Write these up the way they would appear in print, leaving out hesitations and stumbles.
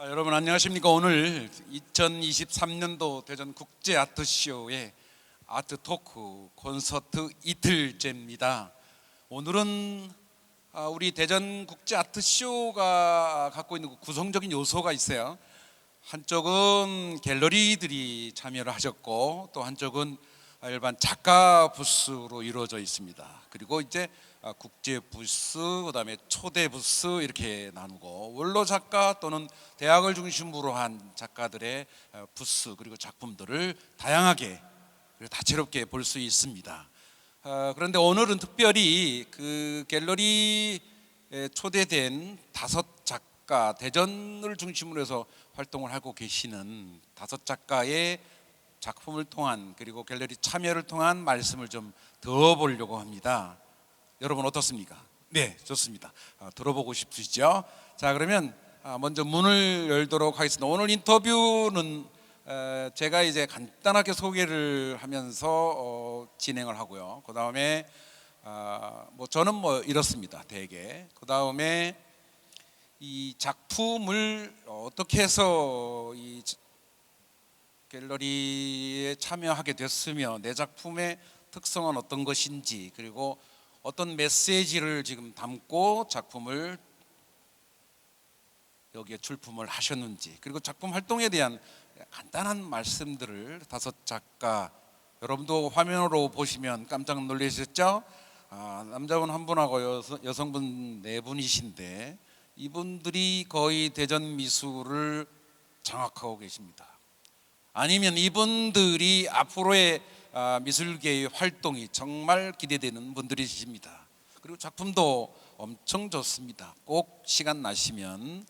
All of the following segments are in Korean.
여러분 안녕하십니까? 오늘 2023년도 대전 국제 아트쇼의 아트 토크 콘서트 이틀째입니다. 오늘은 우리 대전 국제 아트쇼가 갖고 있는 구성적인 요소가 있어요. 한쪽은 갤러리들이 참여를 하셨고 또 한쪽은 일반 작가 부스로 이루어져 있습니다. 그리고 이제 국제 부스, 그다음에 초대 부스 이렇게 나누고 원로 작가 또는 대학을 중심으로 한 작가들의 부스 그리고 작품들을 다양하게 그리고 다채롭게 볼 수 있습니다. 그런데 오늘은 특별히 그 갤러리에 초대된 5작가, 대전을 중심으로 해서 활동을 하고 계시는 5작가의 작품을 통한 그리고 갤러리 참여를 통한 말씀을 좀 들어보려고 합니다. 여러분 어떻습니까? 네, 좋습니다. 들어보고 싶으시죠? 자, 그러면 먼저 문을 열도록 하겠습니다. 오늘 인터뷰는 제가 이제 간단하게 소개를 하면서 진행을 하고요. 그 다음에 뭐 저는 뭐 이렇습니다. 대개 그 다음에 이 작품을 어떻게 해서 이 갤러리에 참여하게 됐으며 내 작품의 특성은 어떤 것인지 그리고 어떤 메시지를 지금 담고 작품을 여기에 출품을 하셨는지 그리고 작품 활동에 대한 간단한 말씀들을 5작가 여러분도 화면으로 보시면 깜짝 놀라셨죠? 남자분 한 분하고 여성분 4분이신데 이분들이 거의 대전 미술을 장악하고 계십니다. 아니면 이분들이 앞으로의 미술계의 활동이 정말 기대되는 분들이십니다. 그리고 작품도 엄청 좋습니다. 꼭 시간 나시면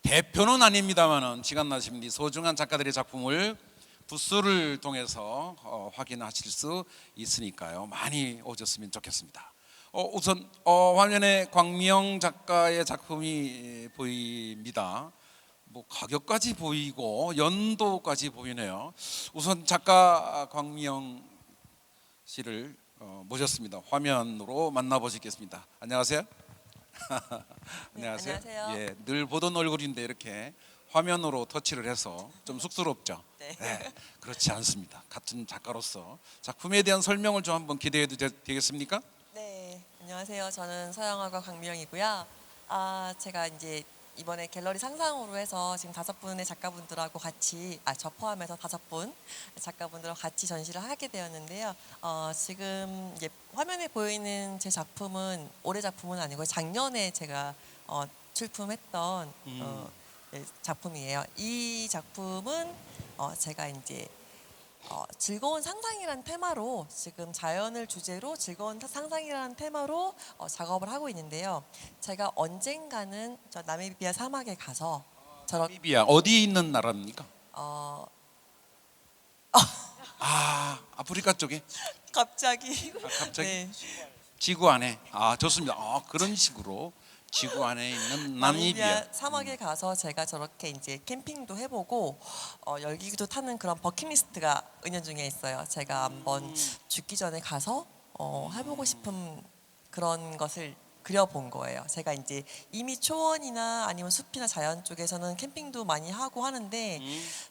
대표는 아닙니다만은 시간 나시면 이 소중한 작가들의 작품을 부스를 통해서 확인하실 수 있으니까요. 많이 오셨으면 좋겠습니다. 우선 화면에 광미영 작가의 작품이 보입니다. 뭐 가격까지 보이고 연도까지 보이네요. 우선 작가 광미영 씨를 모셨습니다. 화면으로 만나보시겠습니다. 안녕하세요. 네, 안녕하세요. 안녕하세요. 예, 늘 보던 얼굴인데 이렇게 화면으로 터치를 해서 좀 쑥스럽죠. 네. 그렇지 않습니다. 같은 작가로서 작품에 대한 설명을 좀 한번 기대해도 되겠습니까? 네, 안녕하세요. 저는 서영아과 강미영이고요. 제가 이제 이번에 갤러리 상상으로 해서 지금 5분의 작가분들하고 같이 저 포함해서 5분 작가분들하고 같이 전시를 하게 되었는데요. 지금 이제 화면에 보이는 제 작품은 올해 작품은 아니고 작년에 제가 출품했던 작품이에요. 이 작품은 제가 이제 즐거운 상상이라는 테마로 지금 자연을 주제로 즐거운 상상이라는 테마로 작업을 하고 있는데요. 제가 언젠가는 저 나미비아 사막에 가서 나미비아 어디 있는 나라입니까? 어, 아프리카 쪽에? 갑자기 갑자기? 네, 지구 안에. 좋습니다. 그런 식으로 지구 안에 있는 나미비아. 사막에 가서 제가 저렇게 이제 캠핑도 해보고 열기구도 타는 그런 버킷리스트가 은연중에 있어요. 제가 한번 죽기 전에 가서 해보고 싶은 그런 것을 그려본 거예요. 제가 이제 이미 초원이나 아니면 숲이나 자연 쪽에서는 캠핑도 많이 하고 하는데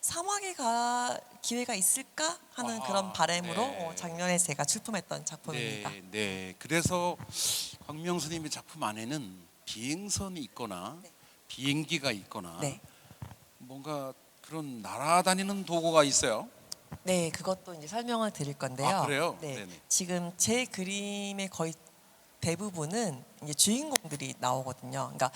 사막에 갈 기회가 있을까 하는 그런 바람으로 네. 작년에 제가 출품했던 작품입니다. 네. 그래서 광명 스님의 작품 안에는 비행선이 있거나 네. 비행기가 있거나 네. 뭔가 그런 날아다니는 도구가 있어요. 네, 그것도 이제 설명을 드릴 건데요. 그래요? 네, 네네. 지금 제 그림의 거의 대부분은 이제 주인공들이 나오거든요. 그러니까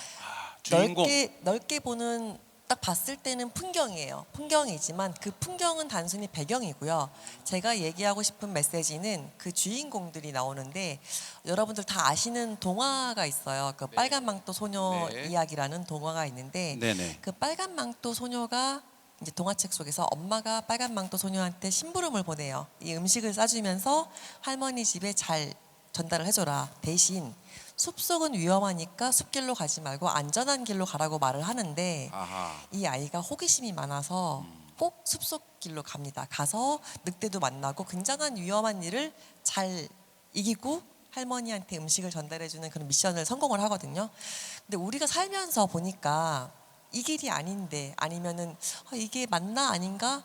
주인공. 넓게 보는 딱 봤을 때는 풍경이에요. 풍경이지만 그 풍경은 단순히 배경이고요. 제가 얘기하고 싶은 메시지는 그 주인공들이 나오는데 여러분들 다 아시는 동화가 있어요. 그 빨간 망토 소녀 네. 이야기라는 동화가 있는데 네네. 그 빨간 망토 소녀가 이제 동화책 속에서 엄마가 빨간 망토 소녀한테 심부름을 보내요. 이 음식을 싸주면서 할머니 집에 잘 전달을 해줘라. 대신 숲속은 위험하니까 숲길로 가지 말고 안전한 길로 가라고 말을 하는데 이 아이가 호기심이 많아서 꼭 숲속 길로 갑니다. 가서 늑대도 만나고 굉장한 위험한 일을 잘 이기고 할머니한테 음식을 전달해주는 그런 미션을 성공을 하거든요. 근데 우리가 살면서 보니까 이 길이 아닌데 아니면은 이게 맞나 아닌가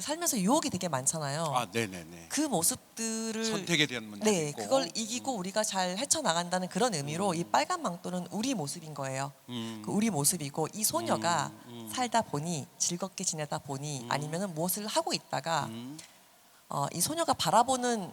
살면서 유혹이 되게 많잖아요. 아, 네네네. 그 모습들을 선택에 대한 문제도 네, 있고. 그걸 이기고 우리가 잘 헤쳐나간다는 그런 의미로 이 빨간 망토는 우리 모습인 거예요. 그 우리 모습이고 이 소녀가 살다 보니 즐겁게 지내다 보니 아니면은 무엇을 하고 있다가 이 소녀가 바라보는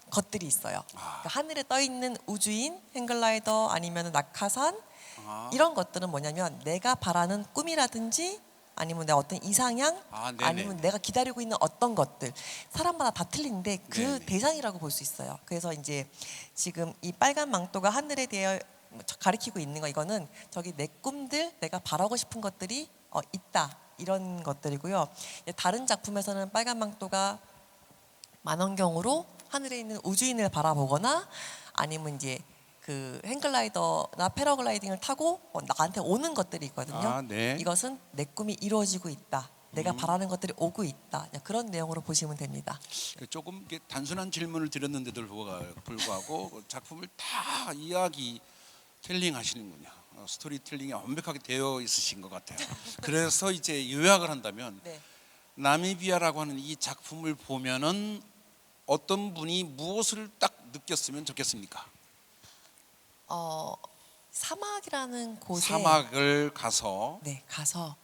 것들이 있어요. 그러니까 하늘에 떠 있는 우주인, 행글라이더 아니면 낙하산 아, 이런 것들은 뭐냐면 내가 바라는 꿈이라든지 아니면 내 어떤 이상향 네네. 아니면 내가 기다리고 있는 어떤 것들 사람마다 다 틀린데 그 네네. 대상이라고 볼 수 있어요. 그래서 이제 지금 이 빨간 망토가 하늘에 대해 가리키고 있는 거 이거는 저기 내 꿈들 내가 바라고 싶은 것들이 있다 이런 것들이고요. 다른 작품에서는 빨간 망토가 만원경으로 하늘에 있는 우주인을 바라보거나 아니면 이제 그 행글라이더나 패러글라이딩을 타고 나한테 오는 것들이 있거든요. 아, 네. 이것은 내 꿈이 이루어지고 있다. 내가 바라는 것들이 오고 있다. 그런 내용으로 보시면 됩니다. 조금 이렇게 단순한 질문을 드렸는데도 불구하고 작품을 다 이야기 텔링 하시는군요. 스토리텔링이 완벽하게 되어 있으신 것 같아요. 그래서 이제 요약을 한다면 네. 나미비아라고 하는 이 작품을 보면은 어떤 분이 무엇을 딱 느꼈으면 좋겠습니까? 사막이라는 곳에 사막을 가서 네, 가서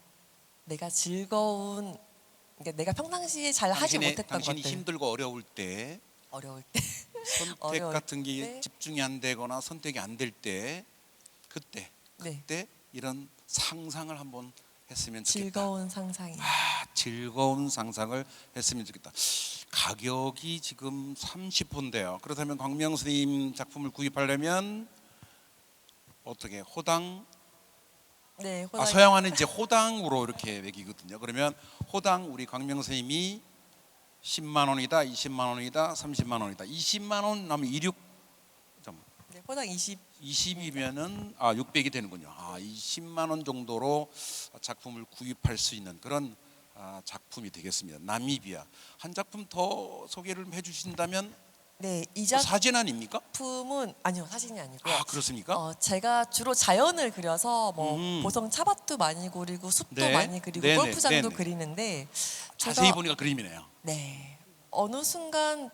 내가 즐거운 그러니까 내가 평상시에 잘 하지 못했던 당신이 것들 힘들고 어려울 때 어려울 때 선택 어려울 같은 게 때. 집중이 안 되거나 선택이 안 될 때 그때 네, 이런 상상을 한번 했으면 좋겠다. 즐거운 상상이 즐거운 상상을 했으면 좋겠다. 가격이 지금 30호인데요. 그렇다면 광명 선생님 작품을 구입하려면 어떻게 호당? 네, 호당이 서양화는 이제 호당으로 이렇게 매기거든요. 그러면 호당 우리 광명 선생님이 10만 원이다, 20만 원이다, 30만 원이다. 20만 원 하면 네, 호당 20이면은 600이 되는군요. 20만 원 정도로 작품을 구입할 수 있는 그런 작품이 되겠습니다. 나미비아. 한 작품 더 소개를 해주신다면 네, 이 사진 아닙니까? 작품은 아니요 사진이 아니고요. 그렇습니까? 제가 주로 자연을 그려서 뭐 보성 차밭도 많이 그리고 숲도 네. 많이 그리고 네네, 골프장도 네네. 그리는데 자세히 제가 보니까 그림이네요. 네 어느 순간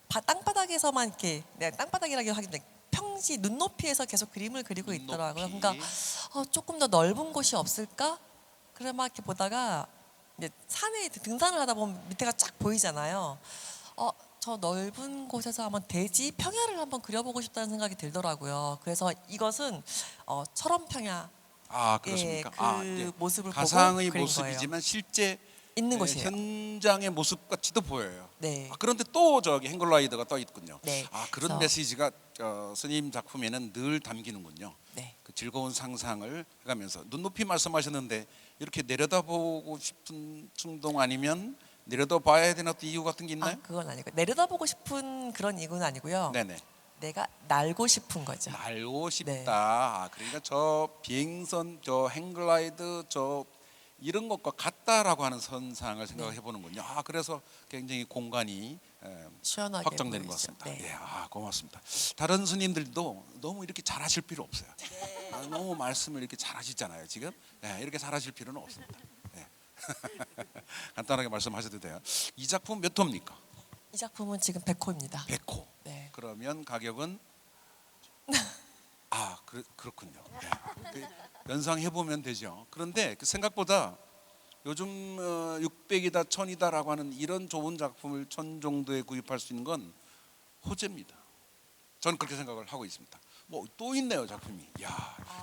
땅바닥에서만 이렇게 땅바닥이라고 하긴 평지 눈높이에서 계속 그림을 그리고 있더라고요. 눈높이. 그러니까 조금 더 넓은 곳이 없을까? 그래 막 이렇게 보다가 이제 산에 등산을 하다 보면 밑에가 쫙 보이잖아요. 저 넓은 곳에서 한번 대지 평야를 한번 그려보고 싶다는 생각이 들더라고요. 그래서 이것은 철원평야 그렇습니까? 그 모습을 가상의 보고 그린 모습이지만 실제 있는 곳이에요. 현장의 모습 같이도 보여요. 네. 그런데 또 저기 행글라이더가 떠 있군요. 네. 그런 그래서- 메시지가 스님 작품에는 늘 담기는군요. 네. 그 즐거운 상상을 해가면서 눈높이 말씀하셨는데 이렇게 내려다보고 싶은 충동 아니면 내려다봐야 되나 또 이유 같은 게 있나요? 그건 아니고 내려다보고 싶은 그런 이유는 아니고요. 네네. 내가 날고 싶은 거죠. 날고 싶다. 네. 그러니까 저 비행선, 저 행글라이드, 저 이런 것과 같다라고 하는 선상을 생각해 보는군요. 그래서 굉장히 공간이 시원하게 확장되는 것 보이죠. 같습니다. 네. 예, 고맙습니다. 다른 스님들도 너무 이렇게 잘하실 필요 없어요. 너무 말씀을 이렇게 잘하시잖아요. 지금 이렇게 잘하실 필요는 없습니다. 간단하게 말씀하셔도 돼요. 이 작품 몇 호입니까? 이 작품은 지금 100호입니다. 100호. 네. 그러면 가격은 그렇군요. 연상해 보면 되죠. 그런데 생각보다 요즘 600이다 1000이다라고 하는 이런 좋은 작품을 1000 정도에 구입할 수 있는 건 호재입니다. 저는 그렇게 생각을 하고 있습니다. 뭐 또 있네요 작품이.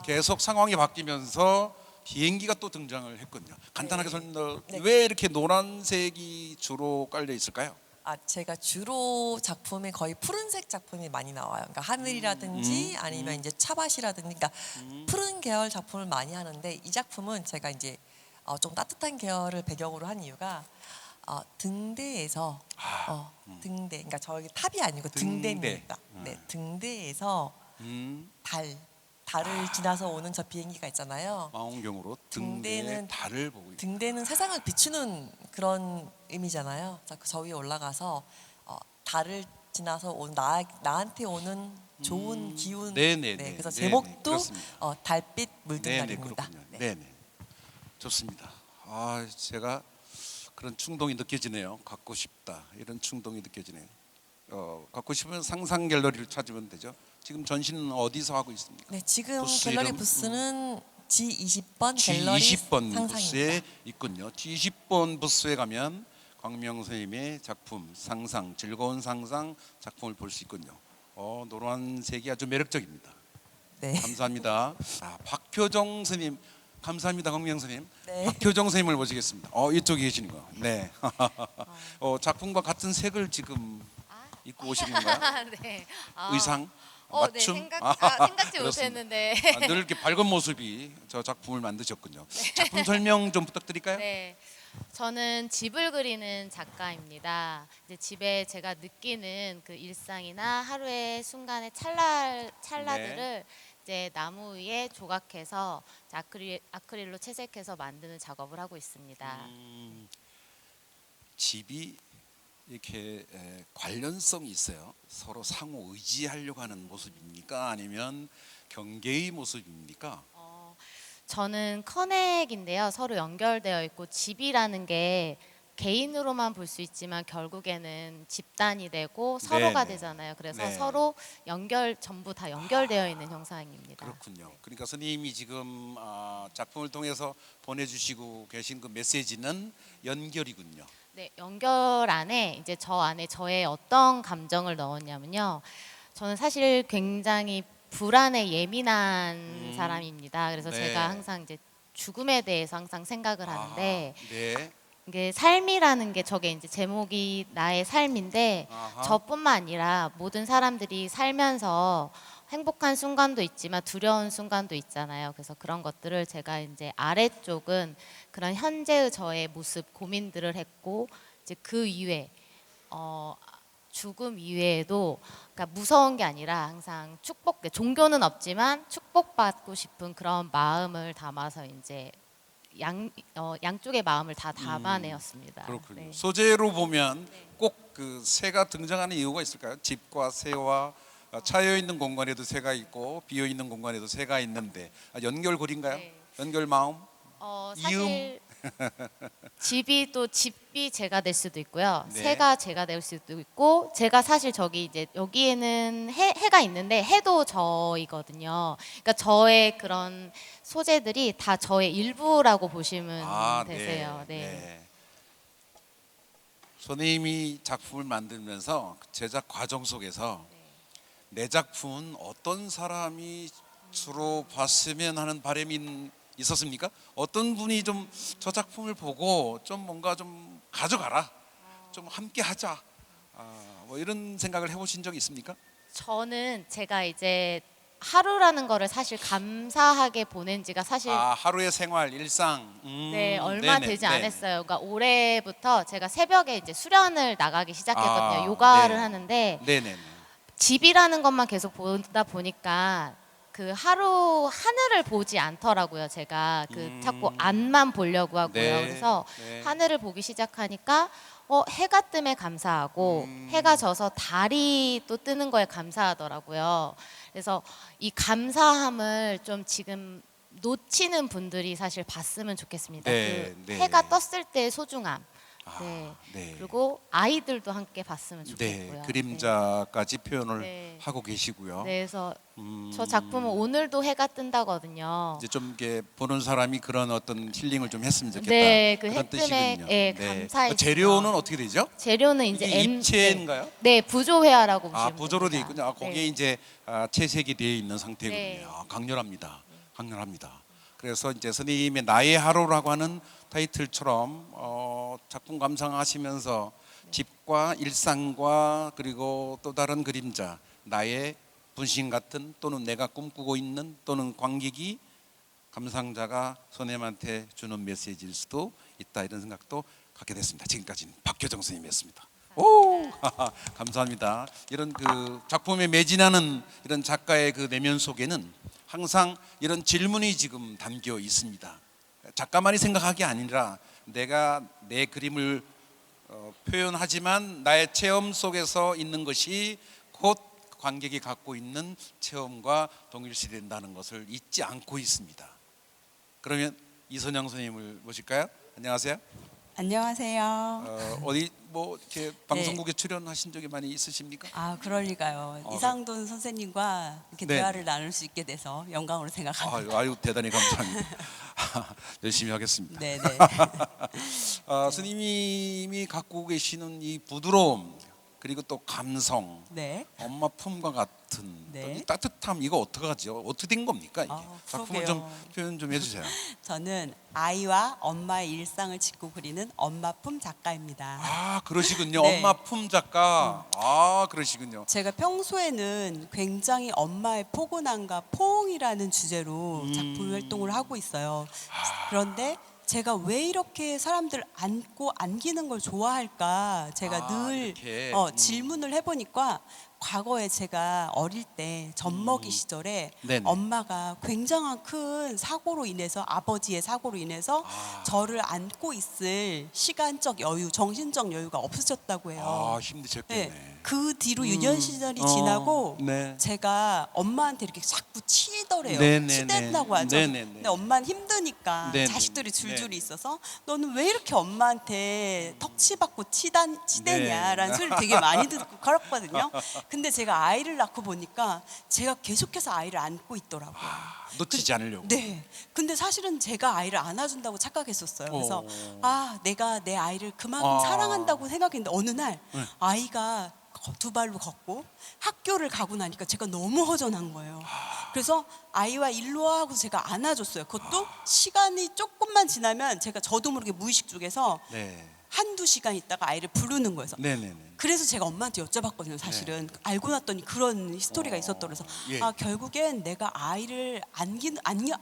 계속 상황이 바뀌면서 비행기가 또 등장을 했거든요. 간단하게 네. 설명. 네. 왜 이렇게 노란색이 주로 깔려 있을까요? 제가 주로 작품이 거의 푸른색 작품이 많이 나와요. 그러니까 하늘이라든지 아니면 이제 차밭이라든지, 그러니까 푸른 계열 작품을 많이 하는데 이 작품은 제가 이제 좀 따뜻한 계열을 배경으로 한 이유가 등대에서 등대, 그러니까 저기 탑이 아니고 등대. 등대입니다. 네, 등대에서 달을 지나서 오는 저 비행기가 있잖아요. 망원경으로 등대의 달을 보고 있다. 등대는 세상을 비추는 그런 의미잖아요. 저 위에 올라가서 달을 지나서 나한테 오는 좋은 기운. 네네네. 네, 그래서 네네, 제목도 그렇습니다. 달빛 네네, 물등달입니다. 그렇군요. 네. 네네, 좋습니다. 아, 제가 그런 충동이 느껴지네요. 갖고 싶다 이런 충동이 느껴지네요. 갖고 싶으면 상상 갤러리를 찾으면 되죠. 지금 전시는 어디서 하고 있습니까? 네, 지금 부스 갤러리 이름? 부스는 G20번 갤러리 G20번 상상입니다. 부스에 있군요. G20번 부스에 가면 광명 선생님의 작품 상상, 즐거운 상상 작품을 볼 수 있군요. 노란색이 아주 매력적입니다. 네. 감사합니다. 박효정 스님, 감사합니다. 광명 스님. 네. 박효정 스님을 모시겠습니다. 이쪽에 계시는 거. 네. 작품과 같은 색을 지금 입고 오신 건가요? 네. 의상? 네, 맞춤? 생각지 그렇습니다. 못했는데. 늘 이렇게 밝은 모습이 저 작품을 만드셨군요. 작품 설명 좀 부탁드릴까요? 네. 저는 집을 그리는 작가입니다. 이제 집에 제가 느끼는 그 일상이나 하루의 순간의 찰나들을 이제 나무 위에 조각해서 아크릴로 채색해서 만드는 작업을 하고 있습니다. 집이 이렇게 관련성이 있어요. 서로 상호 의지하려고 하는 모습입니까? 아니면 경계의 모습입니까? 저는 커넥인데요. 서로 연결되어 있고 집이라는 게 개인으로만 볼 수 있지만 결국에는 집단이 되고 서로가 네네. 되잖아요. 그래서 네. 서로 전부 다 연결되어 있는 형상입니다. 그렇군요. 그러니까 스님이 지금 작품을 통해서 보내주시고 계신 그 메시지는 연결이군요. 네, 연결 안에 이제 저 안에 저의 어떤 감정을 넣었냐면요. 저는 사실 굉장히 불안에 예민한 사람입니다. 그래서 네. 제가 항상 이제 죽음에 대해서 항상 생각을 하는데 네. 이게 삶이라는 게 저게 이제 제목이 나의 삶인데 아하. 저뿐만 아니라 모든 사람들이 살면서 행복한 순간도 있지만 두려운 순간도 있잖아요. 그래서 그런 것들을 제가 이제 아래쪽은 그런 현재의 저의 모습 고민들을 했고 이제 그 이외 죽음 이외에도 그러니까 무서운 게 아니라 항상 종교는 없지만 축복받고 싶은 그런 마음을 담아서 이제 양쪽의 마음을 다 담아내었습니다. 그렇군요. 네. 소재로 보면 꼭 그 새가 등장하는 이유가 있을까요? 집과 새와 차여 있는 공간에도 새가 있고 비어 있는 공간에도 새가 있는데 연결고리인가요? 네. 연결 마음? 사실 집이 제가 될 수도 있고요. 네. 새가 제가 될 수도 있고 제가 사실 저기 이제 여기에는 해가 있는데 해도 저이거든요. 그러니까 저의 그런 소재들이 다 저의 일부라고 보시면 되세요. 네. 선생님이 작품을 만들면서 제작 과정 속에서 내 작품은 어떤 사람이 주로 봤으면 하는 바람이 있었습니까? 어떤 분이 좀 저 작품을 보고 좀 뭔가 좀 가져가라, 좀 함께 하자, 뭐 이런 생각을 해보신 적이 있습니까? 저는 제가 이제 하루라는 거를 사실 감사하게 보낸 지가 사실 하루의 생활, 일상. 네, 얼마 되지 않았어요. 그러니까 올해부터 제가 새벽에 이제 수련을 나가기 시작했거든요. 요가를 네. 하는데 네네. 집이라는 것만 계속 보다 보니까 그 하늘을 보지 않더라고요. 제가 자꾸 안만 보려고 하고요. 네. 그래서 네. 하늘을 보기 시작하니까 해가 뜸에 감사하고 해가 져서 달이 또 뜨는 거에 감사하더라고요. 그래서 이 감사함을 좀 지금 놓치는 분들이 사실 봤으면 좋겠습니다. 네, 그 네. 해가 떴을 때의 소중함. 네. 네. 그리고 아이들도 함께 봤으면 네, 좋겠고요. 그림자까지 표현을 네. 하고 계시고요. 네, 그래서 저 작품은 오늘도 해가 뜬다거든요. 이제 좀 이렇게 보는 사람이 그런 어떤 힐링을 좀 했으면 좋겠다. 네, 그 그런 해 뜸에, 뜻이군요. 예, 감사했어요. 재료는 어떻게 되죠? 재료는 이제 이게 입체인가요? 네, 부조회화라고 보시면 부조로 되어 됩니다. 있군요. 거기에 네. 이제 채색이 되어 있는 상태군요. 네. 강렬합니다. 강렬합니다. 그래서 이제 스님의 나의 하루라고 하는 타이틀처럼 작품 감상하시면서 집과 일상과 그리고 또 다른 그림자, 나의 분신 같은 또는 내가 꿈꾸고 있는 또는 관객이 감상자가 선생님한테 주는 메시지일 수도 있다, 이런 생각도 갖게 됐습니다. 지금까지는 박효정 선생님이었습니다. 오, 감사합니다. 이런 그 작품에 매진하는 이런 작가의 그 내면 속에는 항상 이런 질문이 지금 담겨 있습니다. 작가만이 생각하기 아니라 내가 내 그림을 표현하지만 나의 체험 속에서 있는 것이 곧 관객이 갖고 있는 체험과 동일시된다는 것을 잊지 않고 있습니다. 그러면 이선영 선생님을 모실까요? 안녕하세요. 안녕하세요. 어디 뭐 이렇게 방송국에 출연하신 적이 많이 있으십니까? 아, 그럴 리가요. 이상돈 선생님과 이렇게 네. 대화를 나눌 수 있게 돼서 영광으로 생각합니다. 아유 대단히 감사합니다. 열심히 하겠습니다. 네네. 스님이 갖고 계시는 이 부드러움 그리고 또 감성, 네. 엄마 품과 같은 네. 또이 따뜻함 이거 어떡하죠? 어떻게 된 겁니까 이게? 작품을 좀 그러게요. 표현 좀 해주세요. 저는 아이와 엄마의 일상을 짓고 그리는 엄마품 작가입니다. 아 그러시군요. 네. 엄마 품 작가. 아 그러시군요. 제가 평소에는 굉장히 엄마의 포근함과 포옹이라는 주제로 작품 활동을 하고 있어요. 그런데 제가 왜 이렇게 사람들 안고 안기는 걸 좋아할까 제가 늘 이렇게. 질문을 해보니까 과거에 제가 어릴 때 젖먹이 시절에 네네. 엄마가 굉장한 큰 사고로 인해서 아버지의 사고로 인해서 저를 안고 있을 시간적 여유, 정신적 여유가 없으셨다고 해요. 아 힘드셨겠네. 네, 그 뒤로 유년 시절이 지나고 네. 제가 엄마한테 이렇게 자꾸 치더래요. 네네네. 치댄다고 하죠. 네네네. 근데 엄마는 힘드니까 네네. 자식들이 줄줄이 네. 있어서 너는 왜 이렇게 엄마한테 턱치받고 치대냐라는 네. 소리를 되게 많이 듣고 그랬거든요. 근데 제가 아이를 낳고 보니까 제가 계속해서 아이를 안고 있더라고요. 놓치지 않으려고. 네. 근데 사실은 제가 아이를 안아준다고 착각했었어요. 그래서 내가 내 아이를 그만큼 사랑한다고 생각했는데 어느 날 아이가 두 발로 걷고 학교를 가고 나니까 제가 너무 허전한 거예요. 그래서 아이와 일로 와 하고 제가 안아줬어요. 그것도 시간이 조금만 지나면 제가 저도 모르게 무의식 쪽에서 네. 한두 시간 있다가 아이를 부르는 거예서 네네네. 그래서 제가 엄마한테 여쭤봤거든요. 사실은 알고 났더니 그런 히스토리가 있었다 그래서 예. 결국엔 내가 아이를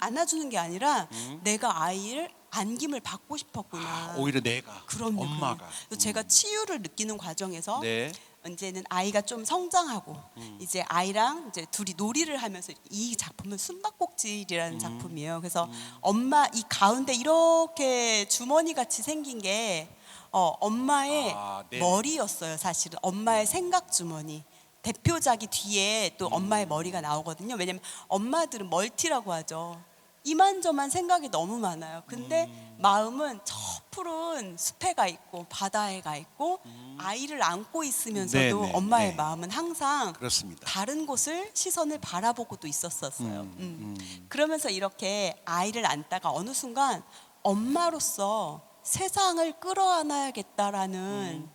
안아주는 게 아니라 내가 아이를 안김을 받고 싶었구나. 오히려 내가 그럼요. 엄마가. 그래서 제가 치유를 느끼는 과정에서 네. 이제는 아이가 좀 성장하고 이제 아이랑 이제 둘이 놀이를 하면서 이 작품은 숨바꼭질이라는 작품이에요. 그래서 엄마 이 가운데 이렇게 주머니 같이 생긴 게 엄마의 네. 머리였어요. 사실은 엄마의 생각 주머니. 대표작이 뒤에 또 엄마의 머리가 나오거든요. 왜냐면 엄마들은 멀티라고 하죠. 이만저만 생각이 너무 많아요. 근데 마음은 저 푸른 숲에 가 있고 바다에 가 있고 아이를 안고 있으면서도 네네, 엄마의 네. 마음은 항상 그렇습니다. 다른 곳을 시선을 바라보고 또 있었어요. 그러면서 이렇게 아이를 안다가 어느 순간 엄마로서 세상을 끌어안아야겠다라는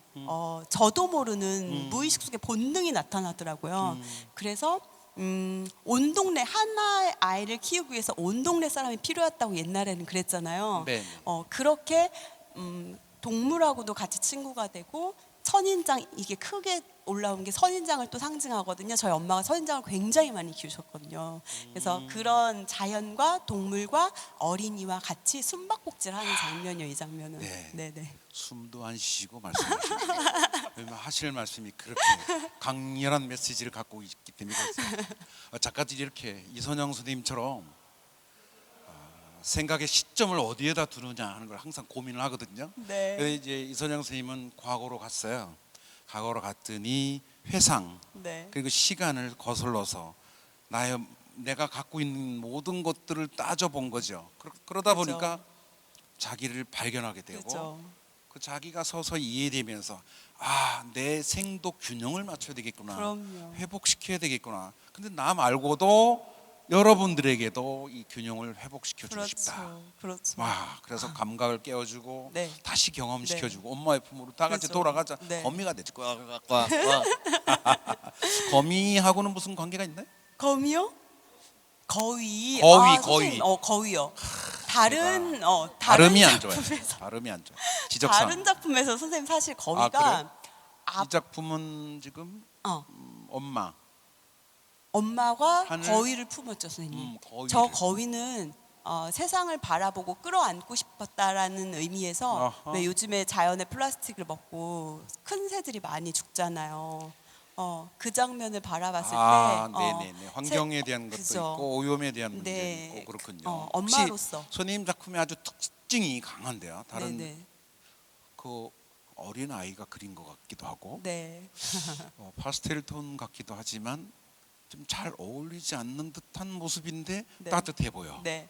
저도 모르는 무의식 속의 본능이 나타나더라고요. 그래서 온 동네 하나의 아이를 키우기 위해서 온 동네 사람이 필요했다고 옛날에는 그랬잖아요. 네. 그렇게 동물하고도 같이 친구가 되고 선인장 이게 크게 올라온 게 선인장을 또 상징하거든요. 저희 엄마가 선인장을 굉장히 많이 키우셨거든요. 그래서 그런 자연과 동물과 어린이와 같이 숨바꼭질하는 장면이에요. 이 장면은. 네. 네네. 숨도 안 쉬고 말씀하십니다. 왜냐면 하실 말씀이 그렇게 강렬한 메시지를 갖고 있기 때문에 그렇습니다. 작가들이 이렇게 이선영 선생님처럼 생각의 시점을 어디에다 두느냐 하는 걸 항상 고민을 하거든요. 네. 그래서 이제 이선영 선생님은 과거로 갔어요. 과거로 갔더니 회상 네. 그리고 시간을 거슬러서 내가 갖고 있는 모든 것들을 따져본 거죠. 그러다 그렇죠. 보니까 자기를 발견하게 되고 그렇죠. 그 자기가 서서히 이해되면서 내 생도 균형을 맞춰야 되겠구나. 그럼요. 회복시켜야 되겠구나. 근데 나 말고도 여러분들에게도 이 균형을 회복시켜주고 싶다. 그렇죠. 그래서 감각을 깨워주고 네. 다시 경험시켜주고 엄마의 품으로 다 같이 그렇죠. 돌아가자. 네. 거미가 되지. 거미하고는 무슨 관계가 있나요? 거미요? 거위. 거위. 선생님, 거위요. 다른 발음이 안 좋아요. 작품에서 발음이 안 좋아요. 지적상. 다른 작품에서 선생님 사실 거위가 그래요? 이 작품은 지금 어, 엄마가 엄마가 거위를 품었죠, 선생님. 거위를. 저 거위는 세상을 바라보고 끌어안고 싶었다라는 의미에서 아하. 왜 요즘에 자연의 플라스틱을 먹고 큰 새들이 많이 죽잖아요. 그 장면을 바라봤을 때 네네네. 환경에 대한 것도 그죠. 있고 오염에 대한 문제도 네. 있고 그렇군요. 엄마로서. 혹시 선생님 작품에 아주 특징이 강한데요. 다른 네네. 그 어린 아이가 그린 것 같기도 하고 네. 파스텔 톤 같기도 하지만 좀 잘 어울리지 않는 듯한 모습인데 네. 따뜻해 보여. 네.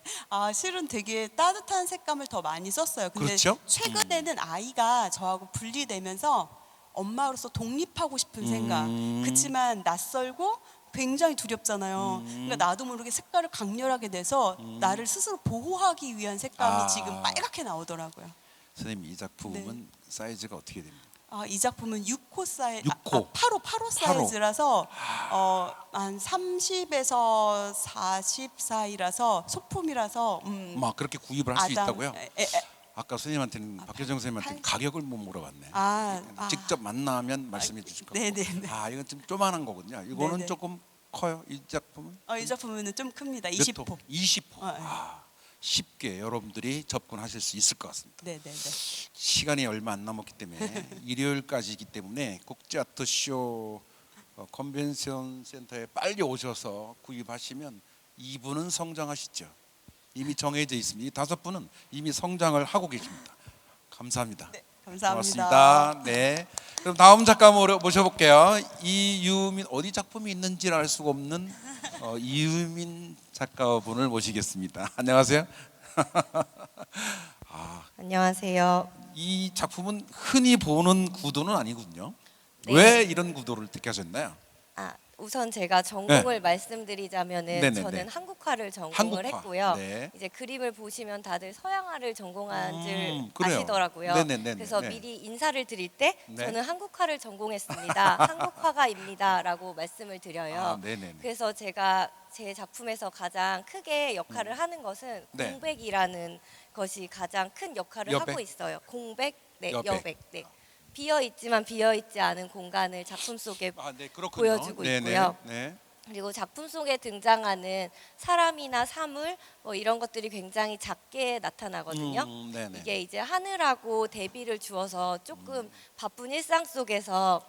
실은 되게 따뜻한 색감을 더 많이 썼어요. 근데 그렇죠? 최근에는 아이가 저하고 분리되면서 엄마로서 독립하고 싶은 생각. 그렇지만 낯설고 굉장히 두렵잖아요. 그러니까 나도 모르게 색깔을 강렬하게 내서 나를 스스로 보호하기 위한 색감이 지금 빨갛게 나오더라고요. 선생님 이 작품은 사이즈가 어떻게 됩니까? 이 작품은 6호 사이즈, 6호. 8호 사이즈라서 한 30에서 40 사이라서 소품이라서 막 그렇게 구입을 할 수 있다고요? 에. 아까 선생님한테는 박효정 선생님한테는 가격을 못 물어봤네. 직접 만나면 말씀해 주실 거고. 네네네. 이건 좀 조만한 거군요. 이거는 네네. 조금 커요. 이 작품은 이 작품은 좀 큽니다. 몇 20호. 호? 20호. 네. 쉽게 여러분들이 접근하실 수 있을 것 같습니다. 네네네. 시간이 얼마 안 남았기 때문에 일요일까지이기 때문에 국제 아트쇼 컨벤션 센터에 빨리 오셔서 구입하시면 2분은 성장하시죠. 이미 정해져 있습니다. 이 5분은 이미 성장을 하고 계십니다. 감사합니다. 네, 감사합니다. 고맙습니다. 네. 그럼 다음 작가 모셔볼게요. 이유민 어디 작품이 있는지를 알 수가 없는 이유민 작가분을 모시겠습니다. 안녕하세요. 안녕하세요. 이 작품은 흔히 보는 구도는 아니군요. 네. 왜 이런 구도를 택하셨나요? 우선 제가 전공을 말씀드리자면은 네네네. 저는 한국화를 전공을 한국화. 했고요. 네. 이제 그림을 보시면 다들 서양화를 전공한 줄 그래요. 아시더라고요. 네네네네. 그래서 네. 미리 인사를 드릴 때 네. 저는 한국화를 전공했습니다. 한국화가입니다라고 말씀을 드려요. 네네네. 그래서 제가 제 작품에서 가장 크게 역할을 하는 것은 네. 공백이라는 것이 가장 큰 역할을 여백? 하고 있어요. 공백, 네, 여백. 여백. 네. 비어 있지만 비어 있지 않은 공간을 작품 속에 네, 그렇군요. 보여주고 네네. 있고요. 네. 그리고 작품 속에 등장하는 사람이나 사물 뭐 이런 것들이 굉장히 작게 나타나거든요. 네네. 이게 이제 하늘하고 대비를 주어서 조금 바쁜 일상 속에서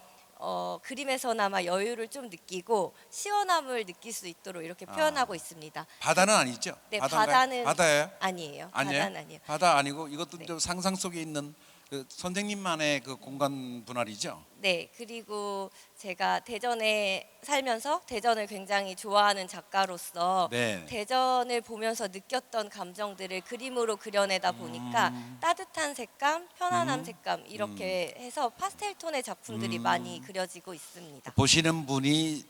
그림에서나마 여유를 좀 느끼고 시원함을 느낄 수 있도록 이렇게 표현하고 있습니다. 바다는 아니죠? 네, 바다인가요? 바다는 바다예요? 아니에요. 아니에요? 바다는 아니에요. 바다 아니고 이것도 네. 좀 상상 속에 있는 그 선생님만의 그 공간 분할이죠. 네, 그리고 제가 대전에 살면서 대전을 굉장히 좋아하는 작가로서 네. 대전을 보면서 느꼈던 감정들을 그림으로 그려내다 보니까 따뜻한 색감, 편안한 색감 이렇게 해서 파스텔 톤의 작품들이 많이 그려지고 있습니다. 보시는 분이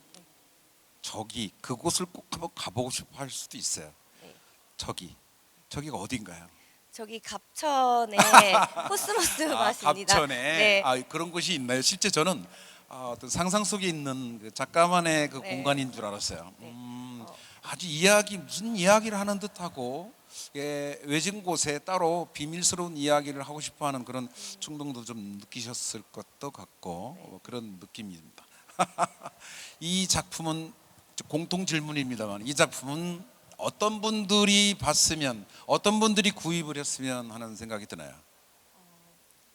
저기 그곳을 꼭 한번 가보고 싶어 할 수도 있어요. 네. 저기가 어딘가요? 저기 갑천의 코스모스 맛입니다. 갑천에 네. 그런 곳이 있나요? 실제 저는 어떤 상상 속에 있는 그 작가만의 그 네. 공간인 줄 알았어요. 네. 아주 무슨 이야기를 하는 듯하고 외진 곳에 따로 비밀스러운 이야기를 하고 싶어하는 그런 충동도 좀 느끼셨을 것도 같고 그런 느낌입니다. 이 작품은 공통 질문입니다만 이 작품은 어떤 분들이 봤으면 어떤 분들이 구입을 했으면 하는 생각이 드나요?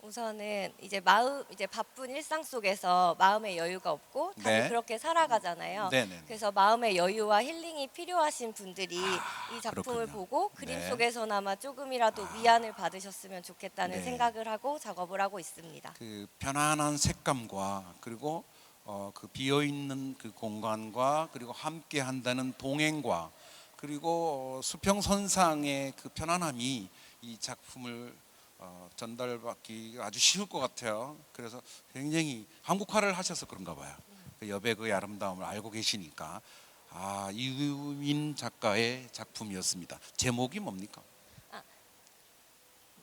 우선은 이제 바쁜 일상 속에서 마음의 여유가 없고 다들 네. 그렇게 살아가잖아요. 네네. 그래서 마음의 여유와 힐링이 필요하신 분들이 이 작품을 그렇군요. 보고 그림 네. 속에서나마 조금이라도 위안을 받으셨으면 좋겠다는 네. 생각을 하고 작업을 하고 있습니다. 그 편안한 색감과 그리고 그 비어 있는 그 공간과 그리고 함께 한다는 동행과 그리고 수평선상의 그 편안함이 이 작품을 전달받기가 아주 쉬울 것 같아요. 그래서 굉장히 한국화를 하셔서 그런가 봐요. 그 여백의 아름다움을 알고 계시니까 이유민 작가의 작품이었습니다. 제목이 뭡니까?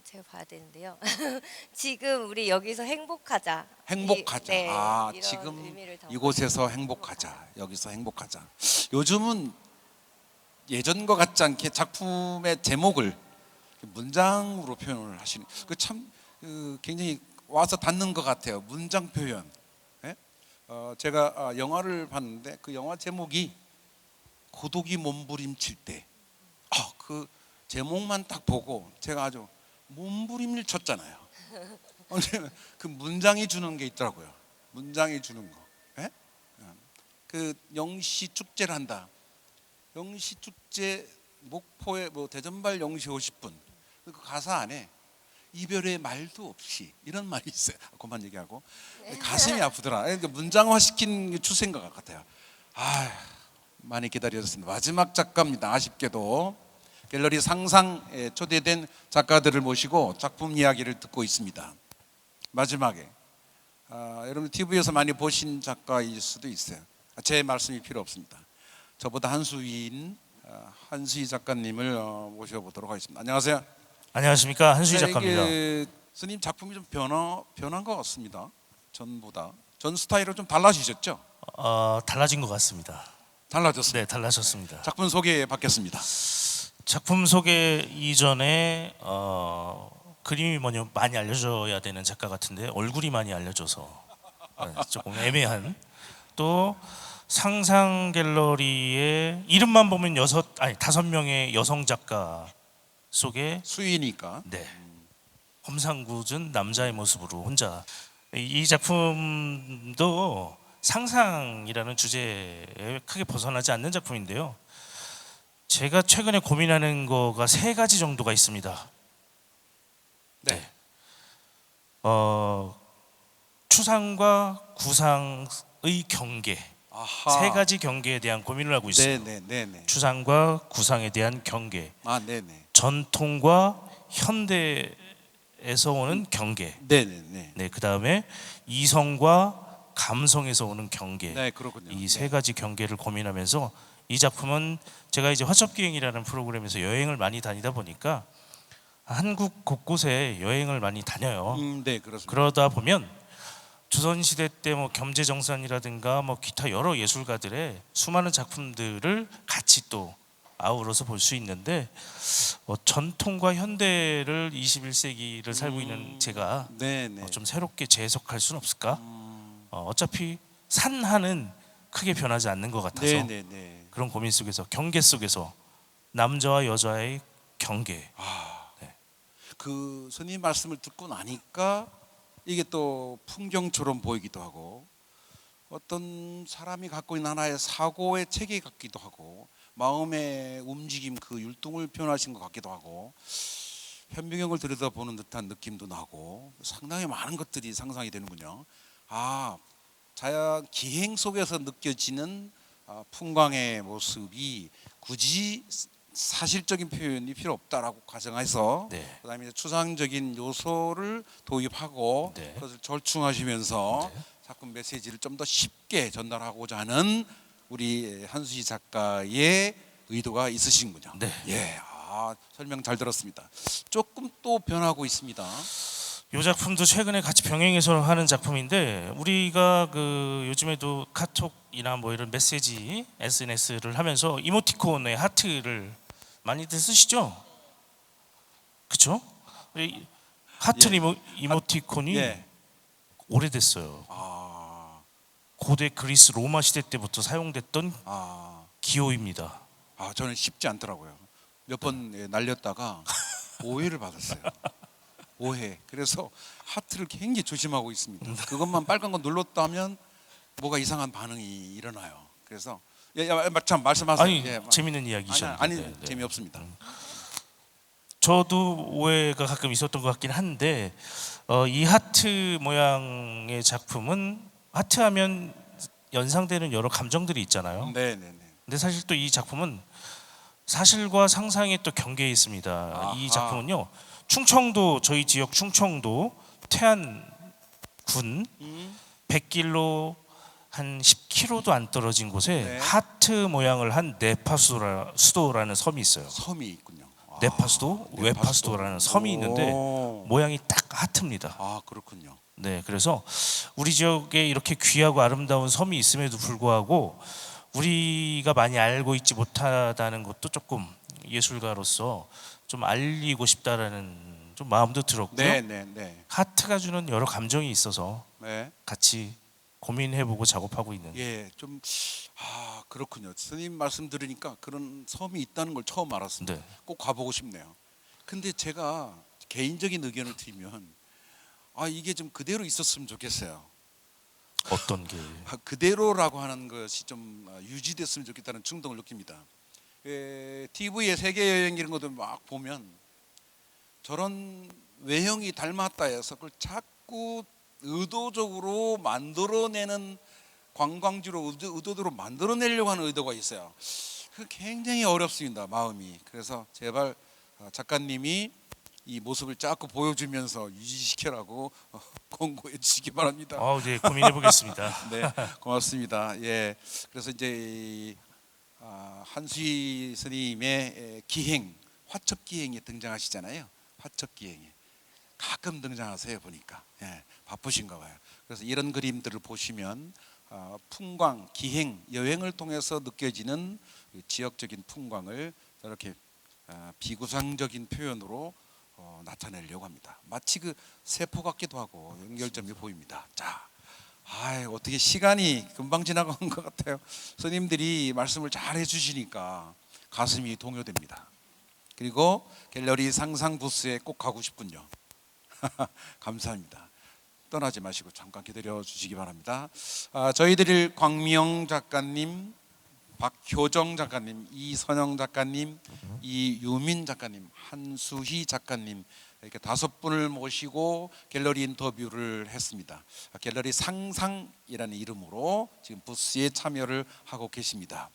제가 봐야 되는데요. 지금 우리 여기서 행복하자. 행복하자. 이런 지금 의미를 담고 이곳에서 행복하자. 여기서 행복하자. 요즘은 예전과 같지 않게 작품의 제목을 문장으로 표현을 하시는 그 참 굉장히 와서 닿는 것 같아요. 문장 표현. 예? 제가 영화를 봤는데 그 영화 제목이 고독이 몸부림칠 때. 그 제목만 딱 보고 제가 아주 몸부림을 쳤잖아요. 그 문장이 주는 게 있더라고요. 문장이 주는 거. 예? 그 영시 축제를 한다. 영시 축제 목포의 대전발 영시 50분 그 가사 안에 이별의 말도 없이 이런 말이 있어요. 그만 얘기하고 가슴이 아프더라. 그러니까 문장화 시킨 추세인 것 같아요. 아, 많이 기다려졌습니다. 마지막 작가입니다. 아쉽게도 갤러리 상상에 초대된 작가들을 모시고 작품 이야기를 듣고 있습니다. 마지막에 여러분 TV에서 많이 보신 작가일 수도 있어요. 제 말씀이 필요 없습니다. 저보다 한 수 위인 한수희 작가님을 모셔보도록 하겠습니다. 안녕하세요. 안녕하십니까, 한수희 작가입니다. 이게 스님 작품이 좀 변한 것 같습니다. 전보다 전 스타일은 좀 달라지셨죠? 달라진 것 같습니다. 달라졌어요. 네, 달라졌습니다. 작품 소개 받겠습니다. 작품 소개 이전에 그림이 많이 알려져야 되는 작가 같은데 얼굴이 많이 알려져서 조금 애매한. 또 상상 갤러리의 이름만 보면 5명의 여성 작가 속에 수위니까. 네, 험상궂은 남자의 모습으로 혼자. 이 작품도 상상이라는 주제에 크게 벗어나지 않는 작품인데요. 제가 최근에 고민하는 거가 3가지 정도가 있습니다. 네. 추상과 구상의 경계, 아하. 3가지 경계에 대한 고민을 하고 있어요. 네네. 추상과 구상에 대한 경계, 네네. 전통과 현대에서 오는 경계, 네네. 네, 그 다음에 이성과 감성에서 오는 경계. 네, 그렇군요. 이 3가지 경계를 고민하면서 이 작품은 제가 이제 화첩기행이라는 프로그램에서 여행을 많이 다니다 보니까 한국 곳곳에 여행을 많이 다녀요. 네, 그렇습니다. 그러다 보면 조선시대 때 뭐 겸재정산이라든가 뭐 기타 여러 예술가들의 수많은 작품들을 같이 또 아우러서 볼 수 있는데 전통과 현대를 21세기를 살고 있는 제가 네네. 좀 새롭게 재해석할 수는 없을까? 어차피 산하는 크게 변하지 않는 것 같아서 네네네. 그런 고민 속에서 경계 속에서 남자와 여자의 경계. 그 스님 말씀을 듣고 나니까 이게 또 풍경처럼 보이기도 하고 어떤 사람이 갖고 있는 하나의 사고의 체계 같기도 하고 마음의 움직임 그 율동을 표현하신 것 같기도 하고 현미경을 들여다보는 듯한 느낌도 나고 상당히 많은 것들이 상상이 되는군요. 자연 기행 속에서 느껴지는 풍광의 모습이 굳이 사실적인 표현이 필요 없다라고 가정해서 네. 그다음에 이제 추상적인 요소를 도입하고 네. 그것을 절충하시면서 네. 작품 메시지를 좀 더 쉽게 전달하고자 하는 우리 한수희 작가의 의도가 있으신군요. 네. 예, 설명 잘 들었습니다. 조금 또 변하고 있습니다. 이 작품도 최근에 같이 병행해서 하는 작품인데 우리가 그 요즘에도 카톡이나 뭐 이런 메시지 SNS를 하면서 이모티콘의 하트를 많이들 쓰시죠? 그렇죠? 하트 이모티콘이 예. 오래됐어요. 고대 그리스 로마 시대 때부터 사용됐던 기호입니다. 저는 쉽지 않더라고요. 몇 번 날렸다가 오해를 받았어요. 오해. 그래서 하트를 굉장히 조심하고 있습니다. 그것만 빨간 거 눌렀다면 뭐가 이상한 반응이 일어나요. 그래서 참 말씀하세요. 아니 예, 재밌는 이야기셨는데. 아니 재미없습니다. 저도 오해가 가끔 있었던 것 같긴 한데 이 하트 모양의 작품은 하트하면 연상되는 여러 감정들이 있잖아요. 네네네. 근데 사실 또 이 작품은 사실과 상상의 또 경계에 있습니다. 이 작품은요, 충청도, 저희 지역 충청도 태안군 백길로 한 10km도 안 떨어진 곳에 네. 하트 모양을 한 네파수도라는 섬이 있어요. 섬이 있군요. 네파수도, 외파수도라는 섬이 있는데 모양이 딱 하트입니다. 그렇군요. 네, 그래서 우리 지역에 이렇게 귀하고 아름다운 섬이 있음에도 불구하고 우리가 많이 알고 있지 못하다는 것도 조금 예술가로서 좀 알리고 싶다라는 좀 마음도 들었고요. 네네네. 하트가 주는 여러 감정이 있어서 네. 같이 고민해보고 작업하고 있는. 예, 좀 그렇군요. 스님 말씀 들으니까 그런 섬이 있다는 걸 처음 알았습니다. 네. 꼭 가보고 싶네요. 근데 제가 개인적인 의견을 드리면 이게 좀 그대로 있었으면 좋겠어요. 어떤 게? 그대로라고 하는 것이 좀 유지됐으면 좋겠다는 충동을 느낍니다. TV에 세계 여행 이런 것들 막 보면 저런 외형이 닮았다 해서 그걸 자꾸 의도적으로 만들어내는 관광지로 의도적으로 만들어내려고 하는 의도가 있어요. 그 굉장히 어렵습니다, 마음이. 그래서 제발 작가님이 이 모습을 자꾸 보여주면서 유지시켜라고 권고해 주시기 바랍니다. 네, 고민해 보겠습니다. 네, 고맙습니다. 예, 그래서 이제 한수희 스님의 기행, 화첩 기행이 등장하시잖아요. 화첩 기행이 가끔 등장하세요 보니까. 예, 바쁘신가 봐요. 그래서 이런 그림들을 보시면 풍광, 기행, 여행을 통해서 느껴지는 지역적인 풍광을 이렇게 비구상적인 표현으로 나타내려고 합니다. 마치 그 세포 같기도 하고 연결점이 보입니다. 자, 어떻게 시간이 금방 지나간 것 같아요. 스님들이 말씀을 잘 해주시니까 가슴이 동요됩니다. 그리고 갤러리 상상 부스에 꼭 가고 싶군요. 감사합니다. 떠나지 마시고 잠깐 기다려 주시기 바랍니다. 저희들이 광미영 작가님, 박효정 작가님, 이선영 작가님, 이유민 작가님, 한수희 작가님 이렇게 5분을 모시고 갤러리 인터뷰를 했습니다. 갤러리 상상이라는 이름으로 지금 부스에 참여를 하고 계십니다.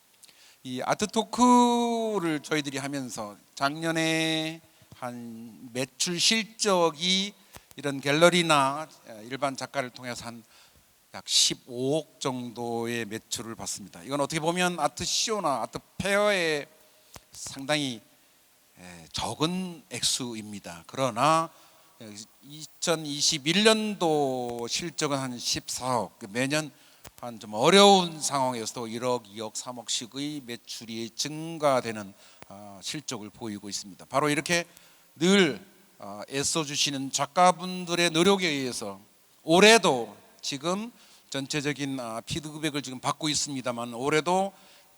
이 아트 토크를 저희들이 하면서 작년에 한 매출 실적이 이런 갤러리나 일반 작가를 통해서 한 약 15억 정도의 매출을 받습니다. 이건 어떻게 보면 아트쇼나 아트페어에 상당히 적은 액수입니다. 그러나 2021년도 실적은 한 14억, 매년 한 좀 어려운 상황에서도 1억, 2억, 3억씩의 매출이 증가되는 실적을 보이고 있습니다. 바로 이렇게 늘 애써주시는 작가분들의 노력에 의해서 올해도 지금 전체적인 피드백을 지금 받고 있습니다만 올해도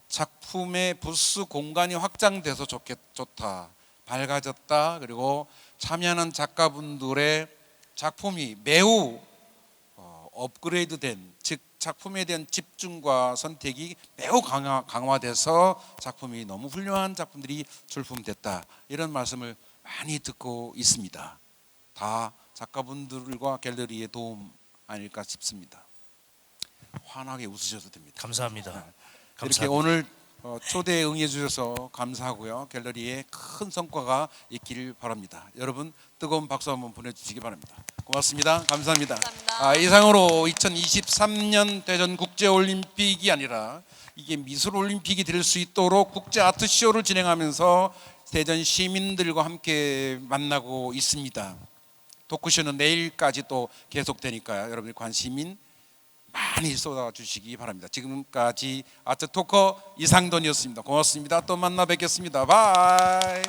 작품의 부스 공간이 확장돼서 좋다, 밝아졌다, 그리고 참여하는 작가분들의 작품이 매우 업그레이드된, 즉 작품에 대한 집중과 선택이 매우 강화돼서 작품이 너무 훌륭한 작품들이 출품됐다, 이런 말씀을 많이 듣고 있습니다. 다 작가분들과 갤러리의 도움 아닐까 싶습니다. 환하게 웃으셔도 됩니다. 감사합니다. 이렇게 감사합니다. 오늘 초대에 응해 주셔서 감사하고요. 갤러리에 큰 성과가 있기를 바랍니다. 여러분 뜨거운 박수 한번 보내주시기 바랍니다. 고맙습니다. 감사합니다. 감사합니다. 이상으로 2023년 대전 국제올림픽이 아니라 이게 미술올림픽이 될 수 있도록 국제 아트쇼를 진행하면서 대전 시민들과 함께 만나고 있습니다. 토크쇼는 내일까지 또 계속되니까요. 여러분의 관심인 많이 쏟아주시기 바랍니다. 지금까지 아트토커 이상돈이었습니다. 고맙습니다. 또 만나 뵙겠습니다. 바이.